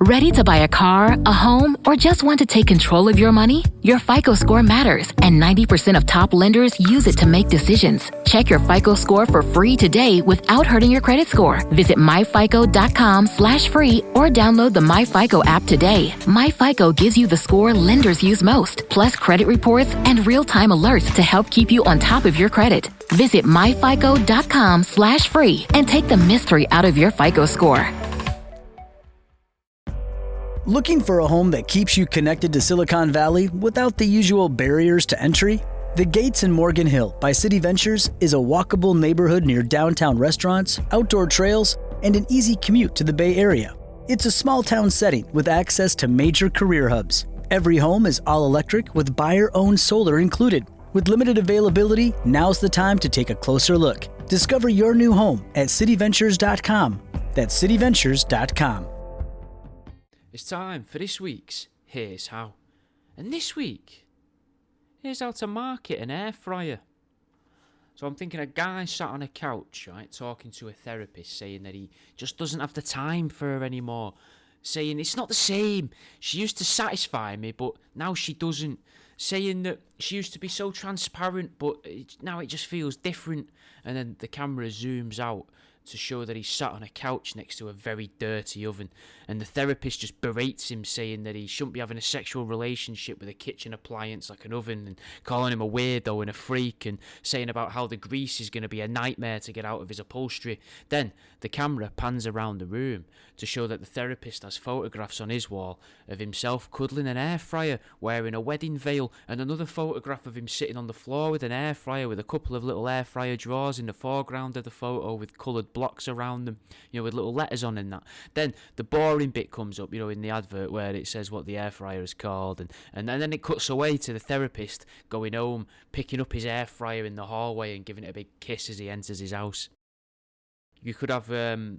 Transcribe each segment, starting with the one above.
Ready to buy a car, a home, or just want to take control of your money? Your FICO score matters, and 90% of top lenders use it to make decisions. Check your FICO score for free today without hurting your credit score. Visit myfico.com/free or download the MyFICO app today. MyFICO gives you the score lenders use most, plus credit reports and real-time alerts to help keep you on top of your credit. Visit myfico.com/free and take the mystery out of your FICO score. Looking for a home that keeps you connected to Silicon Valley without the usual barriers to entry? The Gates in Morgan Hill by City Ventures is a walkable neighborhood near downtown restaurants, outdoor trails, and an easy commute to the Bay Area. It's a small town setting with access to major career hubs. Every home is all electric with buyer-owned solar included. With limited availability, now's the time to take a closer look. Discover your new home at cityventures.com. That's cityventures.com. It's time for this week's Here's How. And this week, here's how to market an air fryer. So I'm thinking a guy sat on a couch, right, talking to a therapist, saying that he just doesn't have the time for her anymore. Saying it's not the same. She used to satisfy me, but now she doesn't. Saying that she used to be so transparent, but now it just feels different. And then the camera zooms out to show that he's sat on a couch next to a very dirty oven, and the therapist just berates him, saying that he shouldn't be having a sexual relationship with a kitchen appliance like an oven, and calling him a weirdo and a freak, and saying about how the grease is going to be a nightmare to get out of his upholstery. Then the camera pans around the room to show that the therapist has photographs on his wall of himself cuddling an air fryer, wearing a wedding veil, and another photograph of him sitting on the floor with an air fryer with a couple of little air fryer drawers in the foreground of the photo with coloured blocks around them, with little letters on and that. Then the boring bit comes up, in the advert where it says what the air fryer is called, and then it cuts away to the therapist going home, picking up his air fryer in the hallway and giving it a big kiss as he enters his house. You could have a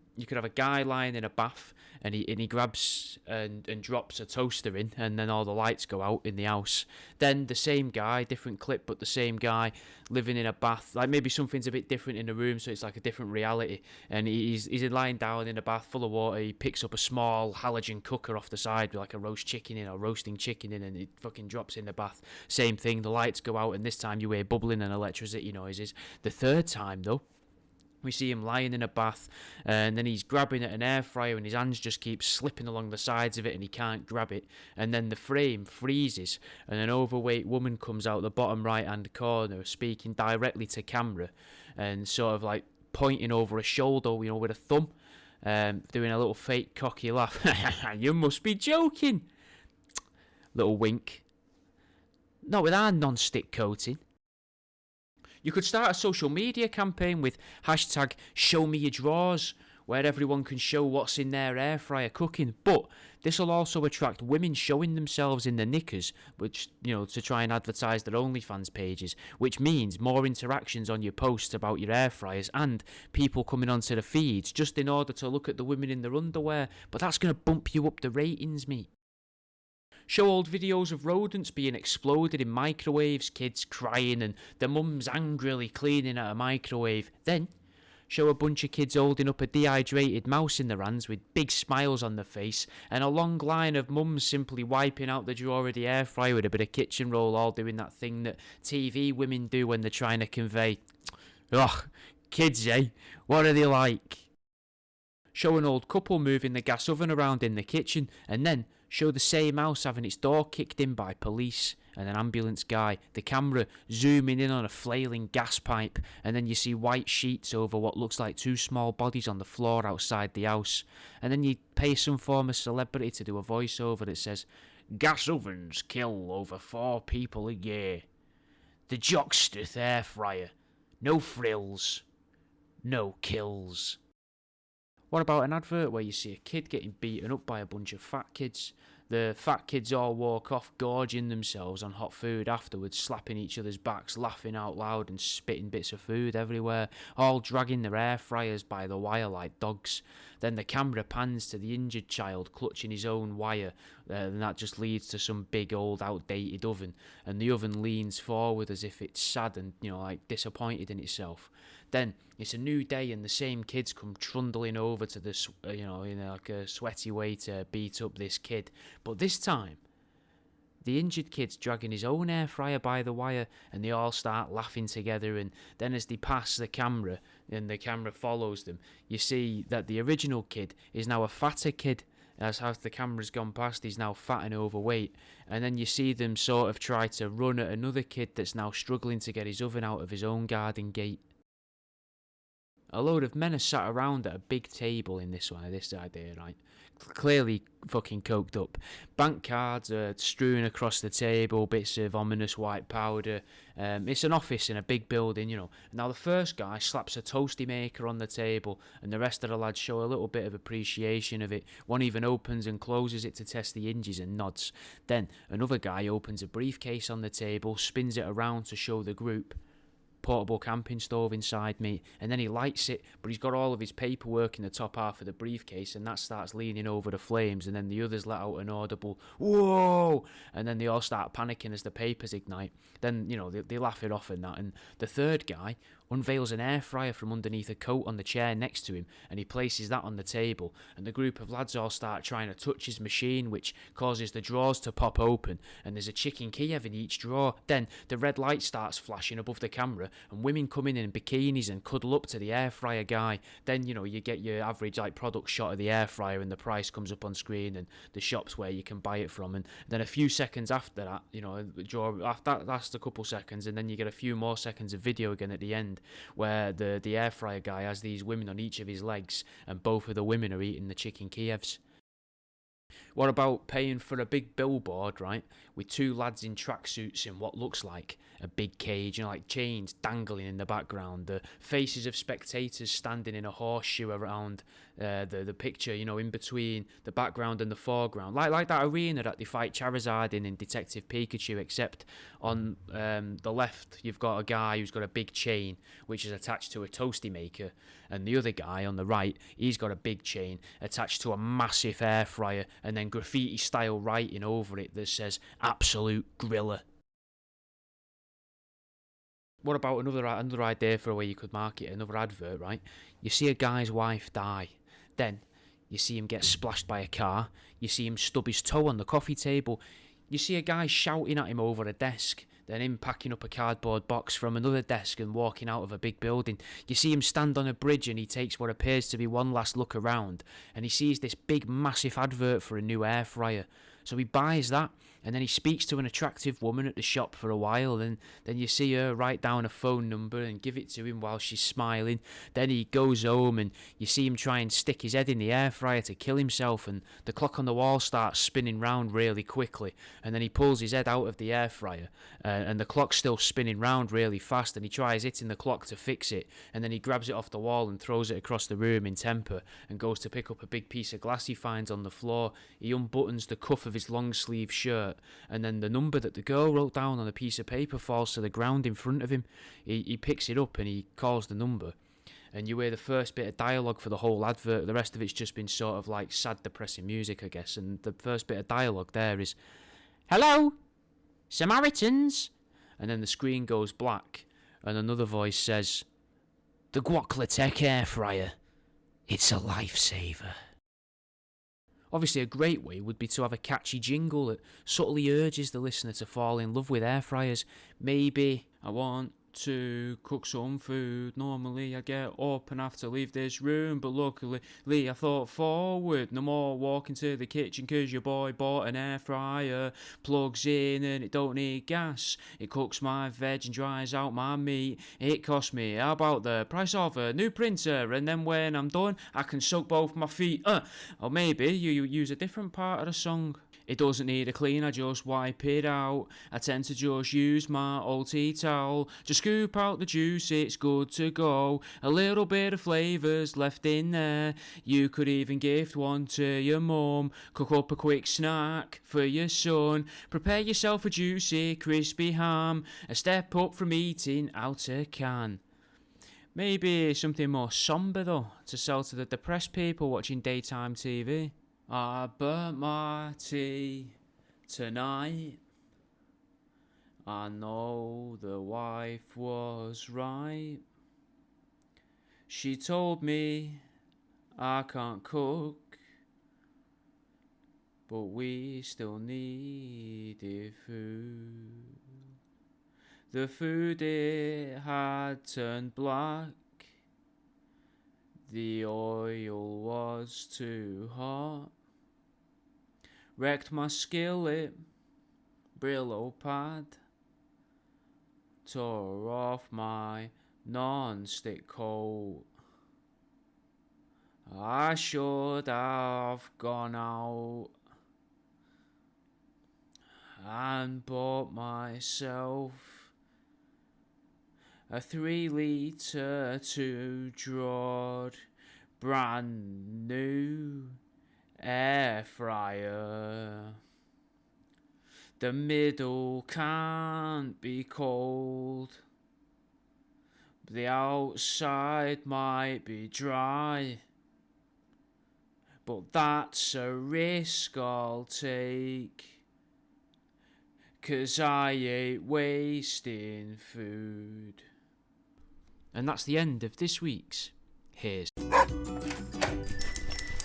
guy lying in a bath, and he grabs and drops a toaster in, and then all the lights go out in the house. Then the same guy, different clip, but the same guy living in a bath. Like maybe something's a bit different in the room, so it's like a different reality. And he's lying down in a bath full of water. He picks up a small halogen cooker off the side with like a roast chicken in or roasting chicken in, and it fucking drops in the bath. Same thing. The lights go out, and this time you hear bubbling and electricity noises. The third time though, we see him lying in a bath, and then he's grabbing at an air fryer, and his hands just keep slipping along the sides of it, and he can't grab it. And then the frame freezes, and an overweight woman comes out the bottom right-hand corner, speaking directly to camera, and sort of like pointing over a shoulder, with a thumb, doing a little fake cocky laugh. You must be joking. Little wink. Not with our non-stick coating. You could start a social media campaign with hashtag #ShowMeYourDrawers, where everyone can show what's in their air fryer cooking. But this will also attract women showing themselves in their knickers, which, to try and advertise their OnlyFans pages, which means more interactions on your posts about your air fryers and people coming onto the feeds just in order to look at the women in their underwear. But that's going to bump you up the ratings, mate. Show old videos of rodents being exploded in microwaves, kids crying and their mums angrily cleaning at a microwave. Then show a bunch of kids holding up a dehydrated mouse in their hands with big smiles on their face, and a long line of mums simply wiping out the drawer of the air fryer with a bit of kitchen roll, all doing that thing that TV women do when they're trying to convey, "Ugh, kids, eh? What are they like?" Show an old couple moving the gas oven around in the kitchen, and then show the same house having its door kicked in by police and an ambulance guy, the camera zooming in on a flailing gas pipe, and then you see white sheets over what looks like two small bodies on the floor outside the house. And then you pay some former celebrity to do a voiceover that says, "Gas ovens kill over 4 people a year. The Jockstuth air fryer. No frills. No kills." What about an advert where you see a kid getting beaten up by a bunch of fat kids? The fat kids all walk off gorging themselves on hot food afterwards, slapping each other's backs, laughing out loud and spitting bits of food everywhere, all dragging their air fryers by the wire like dogs. Then the camera pans to the injured child clutching his own wire, and that just leads to some big old outdated oven, and the oven leans forward as if it's sad and, like disappointed in itself. Then it's a new day and the same kids come trundling over to this, in like a sweaty way to beat up this kid. But this time, the injured kid's dragging his own air fryer by the wire, and they all start laughing together. And then as they pass the camera, and the camera follows them, you see that the original kid is now a fatter kid. As the camera's gone past, he's now fat and overweight. And then you see them sort of try to run at another kid that's now struggling to get his oven out of his own garden gate. A load of men are sat around at a big table in this idea, right? Clearly fucking coked up. Bank cards are strewn across the table, bits of ominous white powder. It's an office in a big building, Now the first guy slaps a toasty maker on the table, and the rest of the lads show a little bit of appreciation of it. One even opens and closes it to test the hinges and nods. Then another guy opens a briefcase on the table, spins it around to show the group. Portable camping stove inside, mate, and then he lights it, but he's got all of his paperwork in the top half of the briefcase, and that starts leaning over the flames, and then the others let out an audible whoa, and then they all start panicking as the papers ignite. Then they laugh it off and that, and the third guy unveils an air fryer from underneath a coat on the chair next to him, and he places that on the table, and the group of lads all start trying to touch his machine, which causes the drawers to pop open, and there's a chicken Kiev in each drawer. Then the red light starts flashing above the camera, and women come in bikinis and cuddle up to the air fryer guy. Then you get your average product shot of the air fryer, and the price comes up on screen and the shops where you can buy it from. And then a few seconds after that, after that's a couple seconds, and then you get a few more seconds of video again at the end, where the air fryer guy has these women on each of his legs, and both of the women are eating the chicken Kievs. What about paying for a big billboard, right, with two lads in tracksuits in what looks like a big cage, like chains dangling in the background, the faces of spectators standing in a horseshoe around the picture, in between the background and the foreground, like that arena that they fight Charizard in Detective Pikachu, except on the left you've got a guy who's got a big chain which is attached to a toasty maker, and the other guy on the right, he's got a big chain attached to a massive air fryer, and then graffiti style writing over it that says "Absolute Griller." What about another idea for a way you could market another advert, right? You see a guy's wife die. Then you see him get splashed by a car. You see him stub his toe on the coffee table. You see a guy shouting at him over a desk. Then him packing up a cardboard box from another desk and walking out of a big building. You see him stand on a bridge, and he takes what appears to be one last look around, and he sees this big massive advert for a new air fryer. So he buys that, and then he speaks to an attractive woman at the shop for a while, and then you see her write down a phone number and give it to him while she's smiling. Then he goes home, and you see him try and stick his head in the air fryer to kill himself, and the clock on the wall starts spinning round really quickly, and then he pulls his head out of the air fryer, and the clock's still spinning round really fast, and he tries hitting the clock to fix it, and then he grabs it off the wall and throws it across the room in temper, and goes to pick up a big piece of glass he finds on the floor. He unbuttons the cuff of his long sleeve shirt, and then the number that the girl wrote down on a piece of paper falls to the ground in front of him. He picks it up and he calls the number, and you hear the first bit of dialogue for the whole advert. The rest of it's just been sort of like sad, depressing music, I guess, and the first bit of dialogue there is, "Hello, Samaritans," and then the screen goes black, and another voice says, "The Guaclatech air fryer, it's a lifesaver." Obviously, a great way would be to have a catchy jingle that subtly urges the listener to fall in love with air fryers. Maybe, "I want to cook some food. Normally I get up and have to leave this room, but luckily I thought forward. No more walking to the kitchen 'cause your boy bought an air fryer. Plugs in and it don't need gas. It cooks my veg and dries out my meat. It cost me about the price of a new printer, and then when I'm done I can soak both my feet." Or maybe you use a different part of the song. "It doesn't need a clean, I just wipe it out. I tend to just use my old tea towel. Just scoop out the juice, it's good to go. A little bit of flavours left in there. You could even gift one to your mum. Cook up a quick snack for your son. Prepare yourself a juicy, crispy ham. A step up from eating out a can." Maybe something more sombre though, to sell to the depressed people watching daytime TV. "I burnt my tea tonight. I know the wife was right. She told me I can't cook, but we still needed food. The food, it had turned black. The oil was too hot. Wrecked my skillet, Brillo pad. Tore off my non-stick coat. I should have gone out and bought myself a 3-litre 2-drawer brand new air fryer. The middle can't be cold, but the outside might be dry. But that's a risk I'll take, 'cause I ain't wasting food. And that's the end of this week's Here's.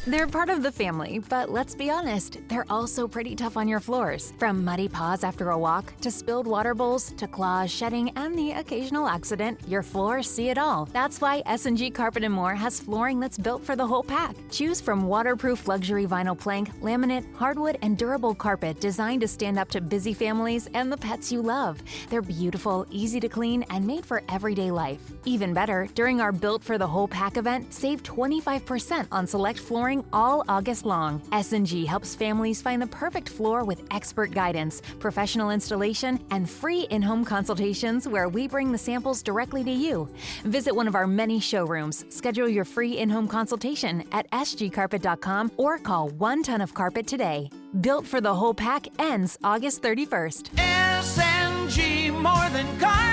They're part of the family, but let's be honest, they're also pretty tough on your floors. From muddy paws after a walk, to spilled water bowls, to claws shedding, and the occasional accident, your floors see it all. That's why S&G Carpet & More has flooring that's built for the whole pack. Choose from waterproof luxury vinyl plank, laminate, hardwood, and durable carpet designed to stand up to busy families and the pets you love. They're beautiful, easy to clean, and made for everyday life. Even better, during our Built for the Whole Pack event, save 25% on select flooring all August long. S&G helps families find the perfect floor with expert guidance, professional installation, and free in-home consultations where we bring the samples directly to you. Visit one of our many showrooms, schedule your free in-home consultation at sgcarpet.com or call 1 Ton of Carpet today. Built for the Whole Pack ends August 31st. S&G, more than carpet.